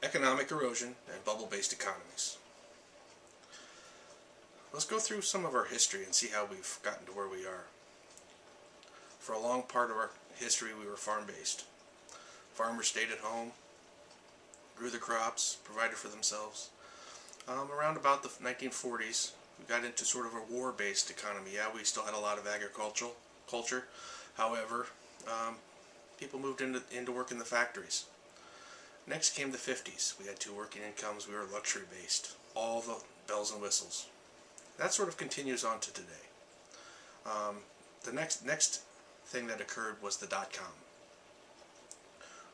economic erosion, and bubble-based economies. Let's go through some of our history and see how we've gotten to where we are. For a long part of our history, we were farm-based. Farmers stayed at home, grew their crops, provided for themselves. Around about the 1940s, we got into sort of a war-based economy. Yeah, we still had a lot of agricultural culture. However, people moved into work in the factories. Next came the 50s. We had two working incomes. We were luxury-based. All the bells and whistles. That sort of continues on to today. The next thing that occurred was the dot-com.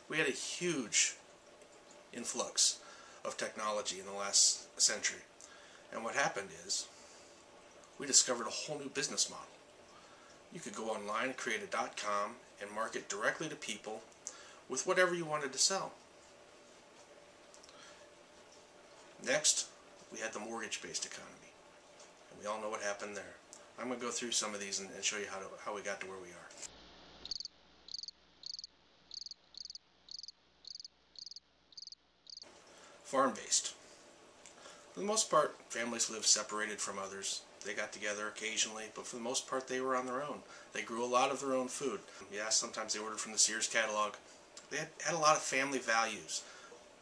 We had a huge influx of technology in the last century. And what happened is, we discovered a whole new business model. You could go online and create a .com and market directly to people with whatever you wanted to sell. Next, we had the mortgage-based economy. And we all know what happened there. I'm going to go through some of these and show you how we got to where we are. Farm-based. For the most part, families lived separated from others. They got together occasionally, but for the most part they were on their own. They grew a lot of their own food. Yeah, sometimes they ordered from the Sears catalog. They had a lot of family values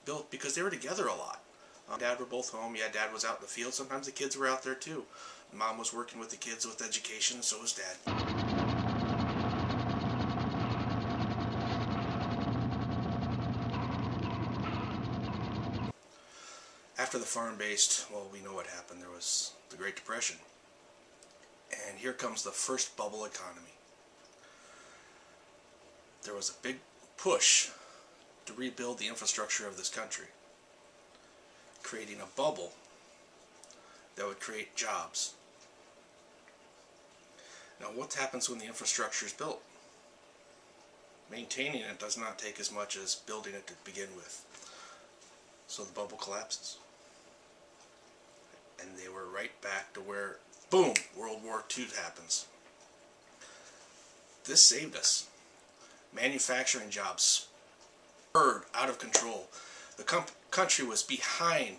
built because they were together a lot. Dad were both home. Yeah, Dad was out in the field. Sometimes the kids were out there too. Mom was working with the kids with education, so was Dad. After the farm-based, well, we know what happened. There was the Great Depression. And here comes the first bubble economy. There was a big push to rebuild the infrastructure of this country, creating a bubble that would create jobs. Now, what happens when the infrastructure is built? Maintaining it does not take as much as building it to begin with. So the bubble collapses. And they were right back to where, boom, World War II happens. This saved us. Manufacturing jobs spurred out of control. The country was behind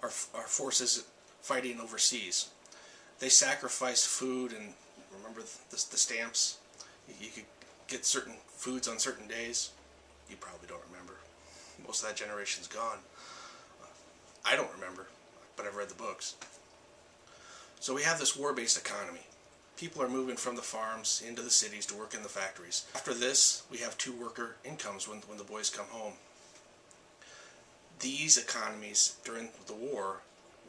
our forces fighting overseas. They sacrificed food, and remember the stamps? You could get certain foods on certain days. You probably don't remember. Most of that generation's gone. I don't remember, but I've read the books. So we have this war-based economy. People are moving from the farms into the cities to work in the factories. After this, we have two worker incomes when the boys come home. These economies during the war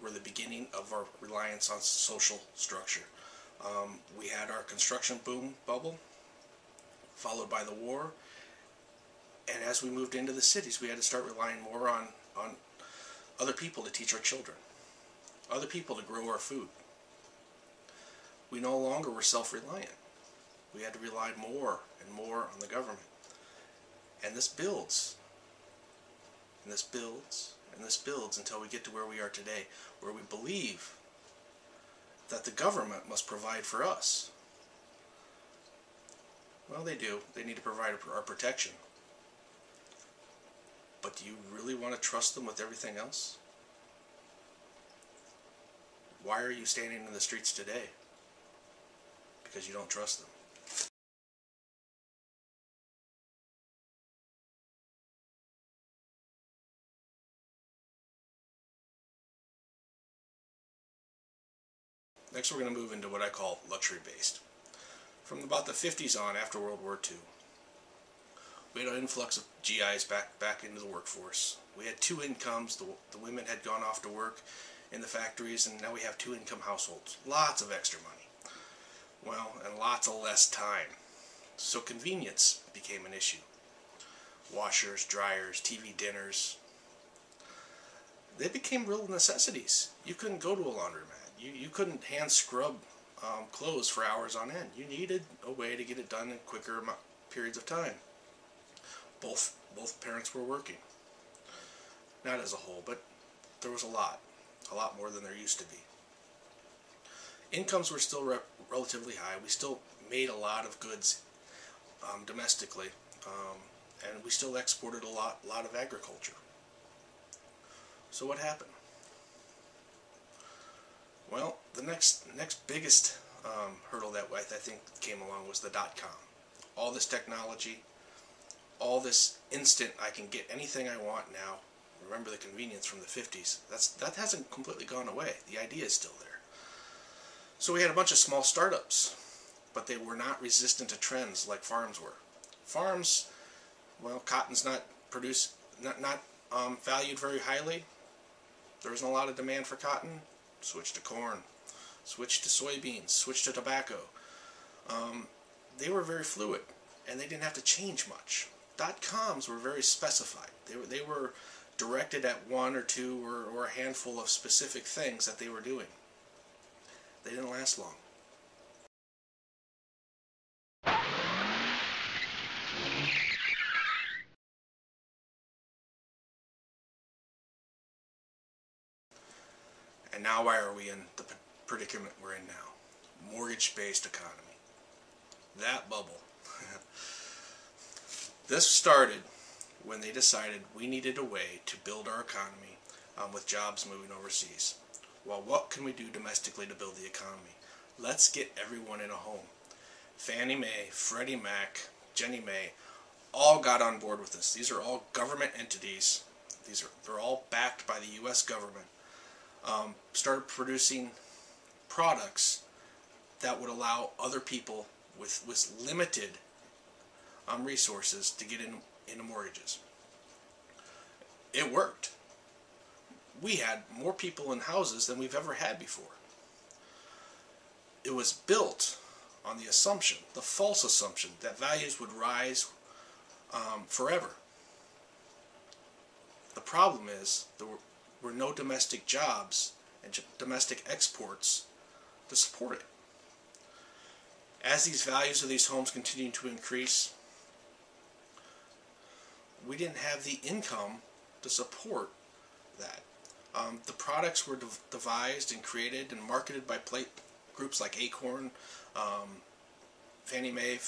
were the beginning of our reliance on social structure. We had our construction boom bubble, followed by the war, and as we moved into the cities, we had to start relying more on other people to teach our children, other people to grow our food. We no longer were self-reliant. We had to rely more and more on the government. And this builds, and this builds, and this builds until we get to where we are today, where we believe that the government must provide for us. Well, they do. They need to provide our protection. But do you really want to trust them with everything else? Why are you standing in the streets today? Because you don't trust them. Next, we're going to move into what I call luxury-based. From about the 50s on, after World War II, we had an influx of GIs back into the workforce. We had two incomes. The women had gone off to work in the factories, and now we have two-income households. Lots of extra money. Well, and lots of less time. So convenience became an issue. Washers, dryers, TV dinners. They became real necessities. You couldn't go to a laundromat. You couldn't hand scrub clothes for hours on end. You needed a way to get it done in quicker periods of time. Both parents were working. Not as a whole, but there was a lot more than there used to be. Incomes were still relatively high. We still made a lot of goods domestically, and we still exported a lot of agriculture. So what happened? Well, the next biggest hurdle that I think came along was the .com. All this technology, all this instant, I can get anything I want now. Remember the convenience from the 50s. That hasn't completely gone away. The idea is still there. So we had a bunch of small startups, but they were not resistant to trends like farms were. Farms, well, cotton's not valued very highly. There isn't a lot of demand for cotton. Switch to corn, switch to soybeans, switch to tobacco. They were very fluid, and they didn't have to change much. .coms were very specified. They were directed at one or two or a handful of specific things that they were doing. They didn't last long. And now why are we in the predicament we're in now? Mortgage-based economy. That bubble. This started when they decided we needed a way to build our economy with jobs moving overseas. Well, what can we do domestically to build the economy? Let's get everyone in a home. Fannie Mae, Freddie Mac, Ginnie Mae, all got on board with this. These are all government entities. They're all backed by the U.S. government. Started producing products that would allow other people with limited resources to get into mortgages. It worked. We had more people in houses than we've ever had before. It was built on the assumption, the false assumption, that values would rise forever. The problem is there were no domestic jobs and domestic exports to support it. As these values of these homes continued to increase, we didn't have the income to support that. The products were devised and created and marketed by groups like Acorn, Fannie Mae,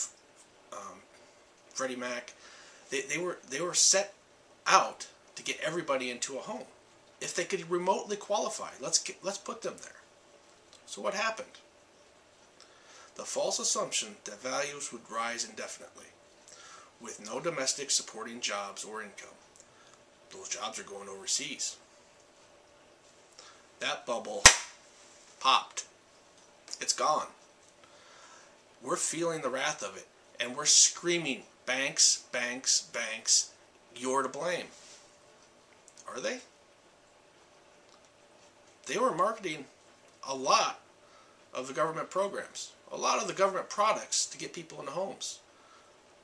Freddie Mac. They were set out to get everybody into a home. If they could remotely qualify, let's put them there. So what happened? The false assumption that values would rise indefinitely, with no domestic supporting jobs or income. Those jobs are going overseas. That bubble popped. It's gone. We're feeling the wrath of it, and we're screaming, banks, banks, banks, you're to blame. Are they? They were marketing a lot of the government programs, a lot of the government products to get people into homes.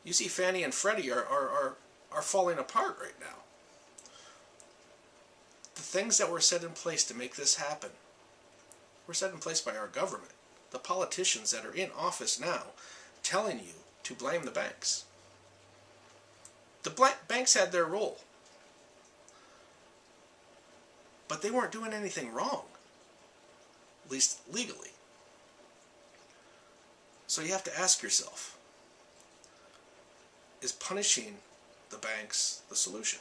You see Fannie and Freddie are falling apart right now. The things that were set in place to make this happen were set in place by our government. The politicians that are in office now telling you to blame the banks. The banks had their role, but they weren't doing anything wrong, at least legally. So you have to ask yourself, is punishing the banks the solution?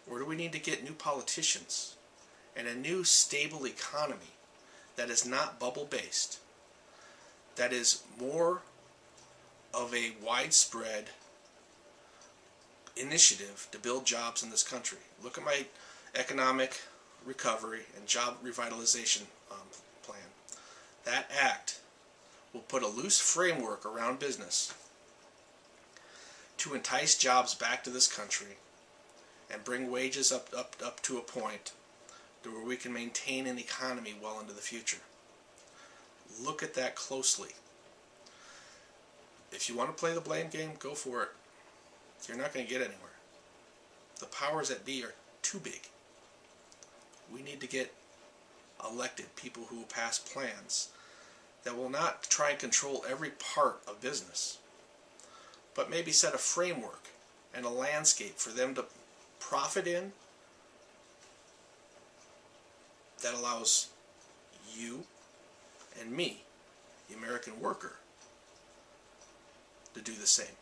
Or do we need to get new politicians and a new stable economy that is not bubble-based, that is more of a widespread initiative to build jobs in this country? Look at my economic recovery and job revitalization plan. That act will put a loose framework around business to entice jobs back to this country and bring wages up to a point to where we can maintain an economy well into the future. Look at that closely. If you want to play the blame game, go for it. You're not going to get anywhere. The powers that be are too big. We need to get elected people who will pass plans that will not try and control every part of business, but maybe set a framework and a landscape for them to profit in that allows you and me, the American worker, to do the same.